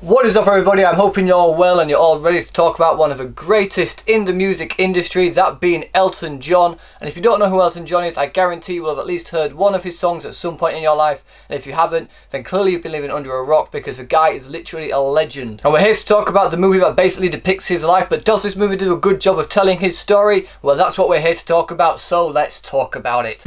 What is up everybody, I'm hoping you're all well and you're all ready to talk about one of the greatest in the music industry, that being Elton John. And if you don't know who Elton John is, I guarantee you will have at least heard one of his songs at some point in your life. And if you haven't, then clearly you've been living under a rock, because the guy is literally a legend. And we're here to talk about the movie that basically depicts his life, but does this movie do a good job of telling his story? Well, that's what we're here to talk about, so let's talk about it.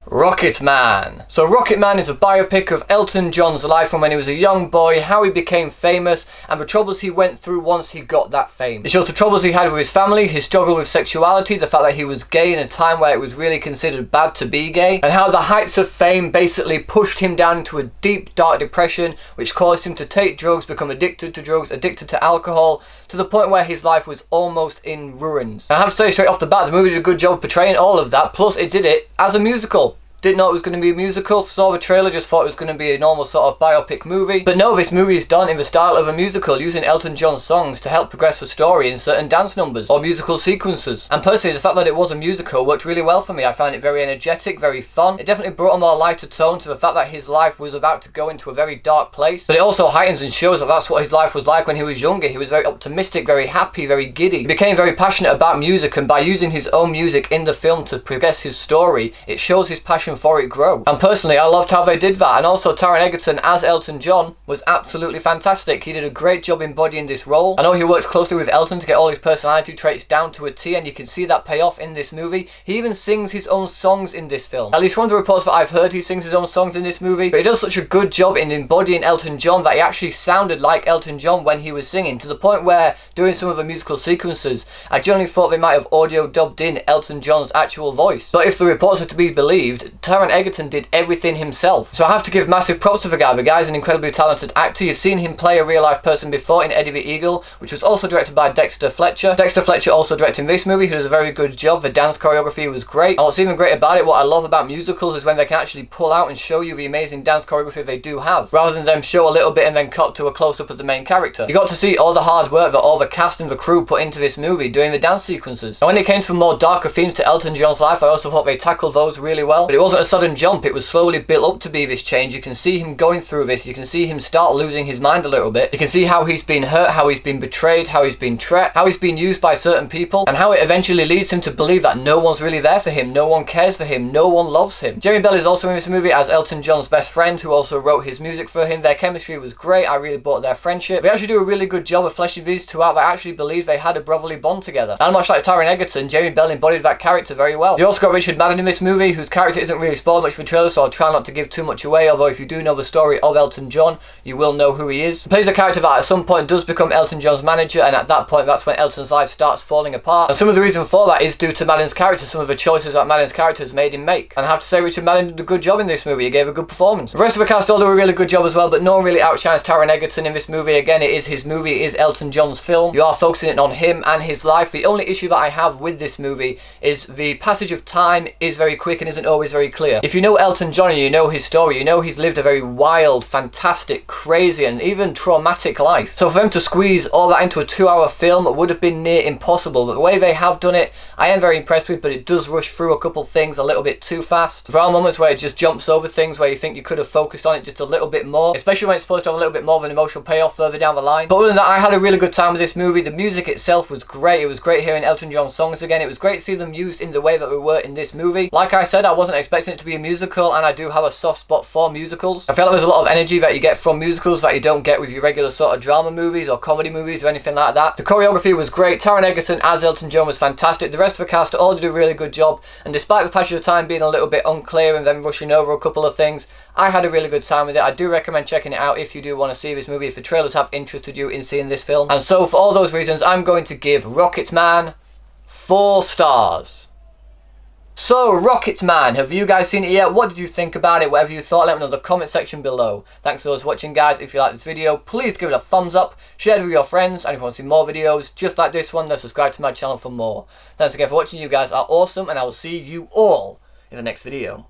Rocketman. So Rocketman is a biopic of Elton John's life from when he was a young boy, how he became famous, and the troubles he went through once he got that fame. It shows the troubles he had with his family, his struggle with sexuality, the fact that he was gay in a time where it was really considered bad to be gay, and how the heights of fame basically pushed him down into a deep, dark depression, which caused him to take drugs, become addicted to drugs, addicted to alcohol, to the point where his life was almost in ruins. And I have to say straight off the bat, the movie did a good job portraying all of that, plus it did it as a musical. Didn't know it was going to be a musical, saw the trailer, just thought it was going to be a normal sort of biopic movie. But no, this movie is done in the style of a musical, using Elton John's songs to help progress the story in certain dance numbers or musical sequences. And personally, the fact that it was a musical worked really well for me. I found it very energetic, very fun. It definitely brought a more lighter tone to the fact that his life was about to go into a very dark place. But it also heightens and shows that that's what his life was like when he was younger. He was very optimistic, very happy, very giddy. He became very passionate about music, and by using his own music in the film to progress his story, it shows his passion for it grow. And personally, I loved how they did that. And also, Aaron Egerton as Elton John was absolutely fantastic. He did a great job embodying this role. I know he worked closely with Elton to get all his personality traits down to a T, and you can see that pay off in this movie. He even sings his own songs in this film. At least one of the reports that I've heard, he sings his own songs in this movie. But he does such a good job in embodying Elton John that he actually sounded like Elton John when he was singing, to the point where, during some of the musical sequences, I generally thought they might have audio dubbed in Elton John's actual voice. But if the reports are to be believed, Aaron Egerton did everything himself. So I have to give massive props to the guy. The guy's an incredibly talented actor. You've seen him play a real life person before in Eddie the Eagle, which was also directed by Dexter Fletcher. Dexter Fletcher also directing this movie, who does a very good job. The dance choreography was great. And what's even great about it, what I love about musicals, is when they can actually pull out and show you the amazing dance choreography they do have, rather than them show a little bit and then cut to a close-up of the main character. You got to see all the hard work that all the cast and the crew put into this movie doing the dance sequences. And when it came to the more darker themes to Elton John's life, I also thought they tackled those really well. But it wasn't a sudden jump, it was slowly built up to be this change. You can see him going through this, you can see him start losing his mind a little bit. You can see how he's been hurt, how he's been betrayed, how he's been trapped, how he's been used by certain people, and how it eventually leads him to believe that no one's really there for him, no one cares for him, no one loves him. Jamie Bell is also in this movie as Elton John's best friend, who also wrote his music for him. Their chemistry was great, I really bought their friendship. They actually do a really good job of fleshing these two out. They actually believe they had a brotherly bond together. And much like Aaron Egerton, Jamie Bell embodied that character very well. You also got Richard Madden in this movie, whose character isn't really spoiled much for the trailer, so I'll try not to give too much away, although if you do know the story of Elton John, you will know who he is. He plays a character that at some point does become Elton John's manager, and at that point that's when Elton's life starts falling apart. And some of the reason for that is due to Madden's character, some of the choices that Madden's character has made him make. And I have to say, Richard Madden did a good job in this movie. He gave a good performance. The rest of the cast all do a really good job as well, but no one really outshines Aaron Egerton in this movie. Again, it is his movie, it is Elton John's film. You are focusing it on him and his life. The only issue that I have with this movie is the passage of time is very quick and isn't always very clear. If you know Elton John and you know his story, you know he's lived a very wild, fantastic, crazy, and even traumatic life. So for them to squeeze all that into a 2-hour film would have been near impossible. But the way they have done it, I am very impressed with, but it does rush through a couple things a little bit too fast. There are moments where it just jumps over things where you think you could have focused on it just a little bit more, especially when it's supposed to have a little bit more of an emotional payoff further down the line. But other than that, I had a really good time with this movie. The music itself was great. It was great hearing Elton John's songs again. It was great to see them used in the way that they were in this movie. Like I said, I wasn't expecting it to be a musical, and I do have a soft spot for musicals. I feel like there's a lot of energy that you get from musicals that you don't get with your regular sort of drama movies or comedy movies or anything like that. The choreography was great. Aaron Egerton as Elton John was fantastic. The rest of the cast all did a really good job, and despite the passage of time being a little bit unclear and then rushing over a couple of things, I had a really good time with it. I do recommend checking it out if you do want to see this movie, if the trailers have interested you in seeing this film. And so for all those reasons, I'm going to give Rocketman 4 stars. So, Rocketman, have you guys seen it yet? What did you think about it? Whatever you thought, let me know in the comment section below. Thanks to those watching, guys. If you like this video, please give it a thumbs up, share it with your friends, and if you want to see more videos just like this one, then subscribe to my channel for more. Thanks again for watching. You guys are awesome, and I will see you all in the next video.